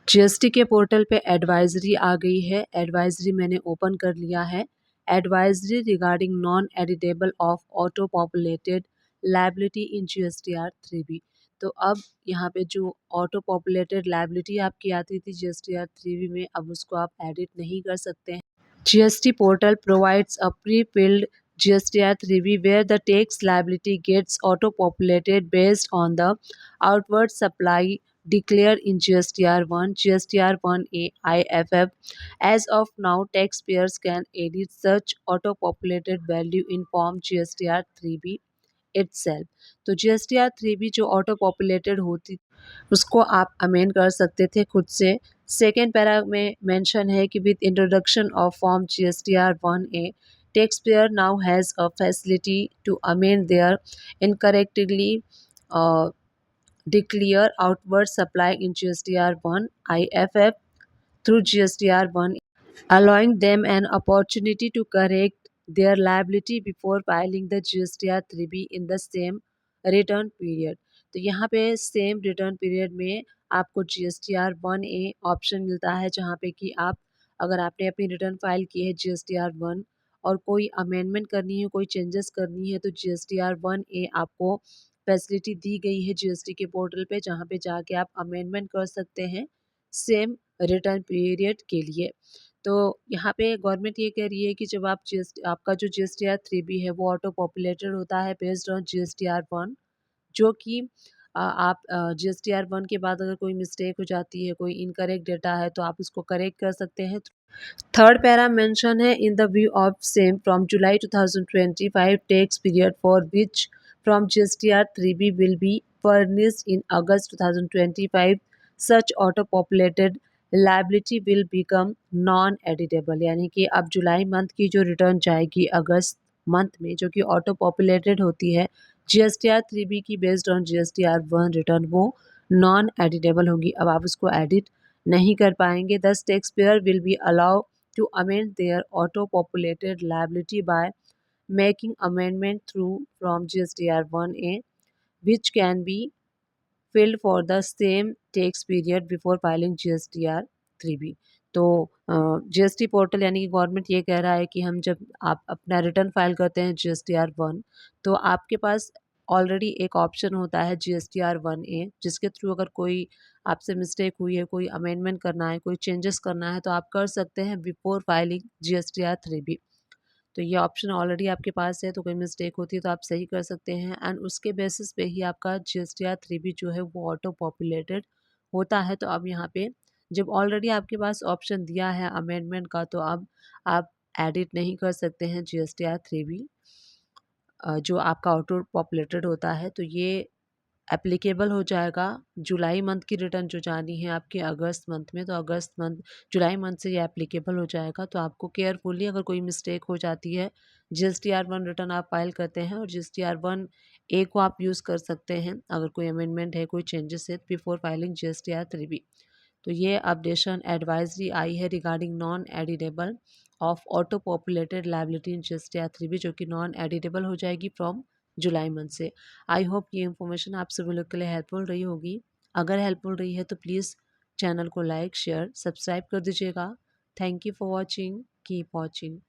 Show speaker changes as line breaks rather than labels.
GST के portal पे advisory आ गई है। एडवाइजरी मैंने ओपन कर लिया है। Advisory regarding non editable of auto populated liability in GSTR 3B। तो अब यहाँ पे जो ऑटो पॉपुलेटेड लायबिलिटी आपकी आती थी जीएसटीआर 3B में, अब उसको आप एडिट नहीं कर सकते हैं। GST portal provides a pre-filled GSTR 3B where the tax liability gets auto-populated based on the outward supply declared in GSTR 1, GSTR 1A IFF. As of now, taxpayers can edit such auto-populated value in Form GSTR 3B itself. तो GSTR 3B जो auto populated होती उसको आप amend कर सकते थे खुद से। सेकेंड पैरा में मेंशन है कि with introduction of form GSTR 1A taxpayer now has a facility to amend their incorrectly declare outward supply in GSTR 1 IFF through GSTR 1, allowing them an opportunity to correct their liability before filing the GSTR 3B in the same return period. तो यहाँ पे same return period में आपको GSTR 1A option मिलता है, जहाँ पे कि आप अगर आपने अपनी रिटर्न फाइल की है GSTR 1 और कोई अमेंडमेंट करनी है, कोई चेंजेस करनी है, तो GSTR 1A आपको फैसिलिटी दी गई है जीएसटी के पोर्टल पे, जहाँ पे जाके आप अमेंडमेंट कर सकते हैं सेम रिटर्न पीरियड के लिए। तो यहाँ पे गवर्नमेंट ये कह रही है कि जब आप आपका जो GSTR 3B है वो ऑटो पॉपुलेटेड होता है बेस्ड ऑन GSTR 1, जो कि आप GSTR 1 के बाद अगर कोई मिस्टेक हो जाती है, कोई इनकरेक्ट डेटा है, तो आप उसको करेक्ट कर सकते हैं। थर्ड पैरा मेंशन है in the view of same from July 2025 tax period for which from GSTR 3B will be furnished in August 2025 such auto populated liability will become non editable. यानी कि अब जुलाई month की जो return जाएगी अगस्त month में, जो कि ऑटो पॉपुलेटेड होती है GSTR 3B की बेस्ड ऑन GSTR 1 रिटर्न, वो नॉन एडिटेबल होगी। अब आप उसको एडिट नहीं कर पाएंगे। The tax payer will be allow to amend their auto populated liability by making amendment through from GSTR 1A which can be filled for the same tax period before filing GSTR 3B। तो GST portal यानी कि government ये कह रहा है कि हम जब आप अपना रिटर्न फाइल करते हैं GSTR 1, तो आपके पास ऑलरेडी एक ऑप्शन होता है GSTR 1A, जिसके थ्रू अगर कोई आपसे मिस्टेक हुई है, कोई अमेंडमेंट करना है, कोई चेंजेस करना है, तो आप कर सकते हैं बिफोर फाइलिंग GSTR 3B। तो ये ऑप्शन ऑलरेडी आपके पास है, तो कोई मिस्टेक होती है तो आप सही कर सकते हैं एंड उसके बेसिस पे ही आपका GSTR 3B जो है वो ऑटो पॉपुलेटेड होता है। तो अब यहाँ पे जब ऑलरेडी आपके पास ऑप्शन दिया है अमेंडमेंट का, तो अब आप एडिट नहीं कर सकते हैं GSTR 3B जो आपका ऑटो पॉपुलेटेड होता है। तो ये एप्लीकेबल हो जाएगा जुलाई मंथ की रिटर्न जो जानी है आपके अगस्त मंथ में, तो अगस्त मंथ जुलाई मंथ से ये एप्लीकेबल हो जाएगा। तो आपको केयरफुली अगर कोई मिस्टेक हो जाती है, GSTR 1 रिटर्न आप फाइल करते हैं और GSTR 1A को आप यूज़ कर सकते हैं अगर कोई अमेंडमेंट है, कोई चेंजेस है बिफोर फाइलिंग GSTR 3B। तो ये अपडेशन एडवाइजरी आई है regarding non editable of auto populated liability in GSTR 3B, जो कि नॉन एडिटेबल हो जाएगी फ्रॉम जुलाई मंथ से। आई होप ये इन्फॉर्मेशन आप सभी लोग के लिए हेल्पफुल रही होगी। अगर हेल्पफुल रही है तो प्लीज़ चैनल को लाइक शेयर सब्सक्राइब कर दीजिएगा। Thank you for watching, keep watching.